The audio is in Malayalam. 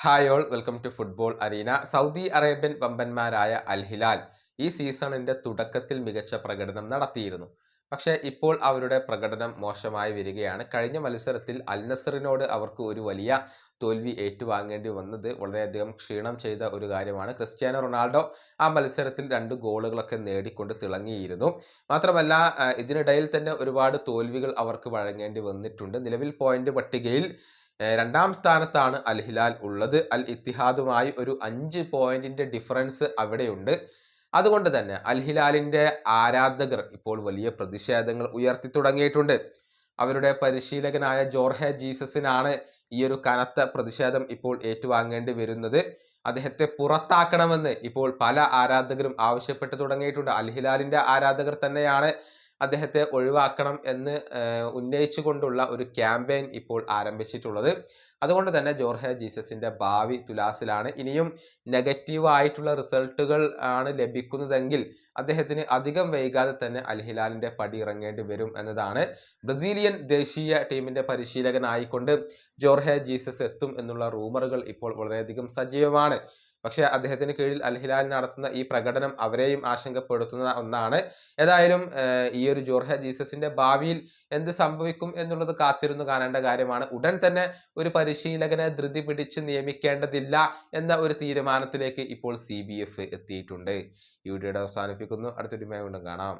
Hi all welcome to football arena. Saudi Arabian വമ്പന്മാരായ അൽ ഹിലാൽ ഈ സീസണിന്റെ തുടക്കത്തിൽ മികച്ച പ്രകടനം നടത്തിയിരുന്നു. പക്ഷേ ഇപ്പോൾ അവരുടെ പ്രകടനം മോശമായി വരികയാണ്. കഴിഞ്ഞ മത്സരത്തിൽ അൽ നസറിനോട് അവർക്ക് ഒരു വലിയ തോൽവി ഏറ്റുവാങ്ങേണ്ടി വന്നത് വളരെയധികം ക്ഷീണം ചെയ്ത ഒരു കാര്യമാണ്. ക്രിസ്ത്യാനോ റൊണാൾഡോ ആ മത്സരത്തിൽ 2 ഗോളുകളൊക്കെ നേടിക്കൊണ്ട് തിളങ്ങിയിരുന്നു. മാത്രമല്ല ഇതിനിടയിൽ തന്നെ ഒരുപാട് തോൽവികൾ അവർക്ക് വഴങ്ങേണ്ടി വന്നിട്ടുണ്ട്. നിലവിൽ പോയിന്റ് പട്ടികയിൽ രണ്ടാം സ്ഥാനത്താണ് അൽ ഹിലാൽ ഉള്ളത്. അൽ ഇത്തിഹാദുമായി ഒരു 5 പോയിന്റിന്റെ ഡിഫറൻസ് അവിടെയുണ്ട്. അതുകൊണ്ട് തന്നെ അൽ ഹിലാലിന്റെ ആരാധകർ ഇപ്പോൾ വലിയ പ്രതിഷേധങ്ങൾ ഉയർത്തി തുടങ്ങിയിട്ടുണ്ട്. അവരുടെ പരിശീലകനായ ജോർഹെ ജീസസിനാണ് ഈ ഒരു കനത്ത പ്രതിഷേധം ഇപ്പോൾ ഏറ്റുവാങ്ങേണ്ടി വരുന്നത്. അദ്ദേഹത്തെ പുറത്താക്കണമെന്ന് ഇപ്പോൾ പല ആരാധകരും ആവശ്യപ്പെട്ടു തുടങ്ങിയിട്ടുണ്ട്. അൽ ഹിലാലിന്റെ ആരാധകർ തന്നെയാണ് അദ്ദേഹത്തെ ഒഴിവാക്കണം എന്ന് ഉന്നയിച്ചുകൊണ്ടുള്ള ഒരു ക്യാമ്പയിൻ ഇപ്പോൾ ആരംഭിച്ചിട്ടുള്ളത്. അതുകൊണ്ട് തന്നെ ജോർഹെ ജീസസിന്റെ ഭാവി തുലാസിലാണ്. ഇനിയും നെഗറ്റീവ് ആയിട്ടുള്ള റിസൾട്ടുകൾ ആണ് ലഭിക്കുന്നതെങ്കിൽ അദ്ദേഹത്തിന് അധികം വൈകാതെ തന്നെ അൽ ഹിലാലിന്റെ പടി ഇറങ്ങേണ്ടി വരും എന്നതാണ്. ബ്രസീലിയൻ ദേശീയ ടീമിന്റെ പരിശീലകനായിക്കൊണ്ട് ജോർഹെ ജീസസ് എത്തും എന്നുള്ള റൂമറുകൾ ഇപ്പോൾ വളരെയധികം സജീവമാണ്. പക്ഷേ അദ്ദേഹത്തിന് കീഴിൽ അൽ ഹിലാൽ നടത്തുന്ന ഈ പ്രകടനം അവരെയും ആശങ്കപ്പെടുത്തുന്ന ഒന്നാണ്. ഏതായാലും ഈ ഒരു ജോർഹെ ജീസസിന്റെ ഭാവിയിൽ എന്ത് സംഭവിക്കും എന്നുള്ളത് കാത്തിരുന്നു കാണേണ്ട കാര്യമാണ്. ഉടൻ തന്നെ ഒരു പരിശീലകനെ ധൃതി പിടിച്ച് നിയമിക്കേണ്ടതില്ല എന്ന ഒരു തീരുമാനത്തിലേക്ക് ഇപ്പോൾ CBF എത്തിയിട്ടുണ്ട്. ഈ വീഡിയോയുടെ അവസാനിപ്പിക്കുന്നു. അടുത്തൊരു വീണ്ടും കാണാം.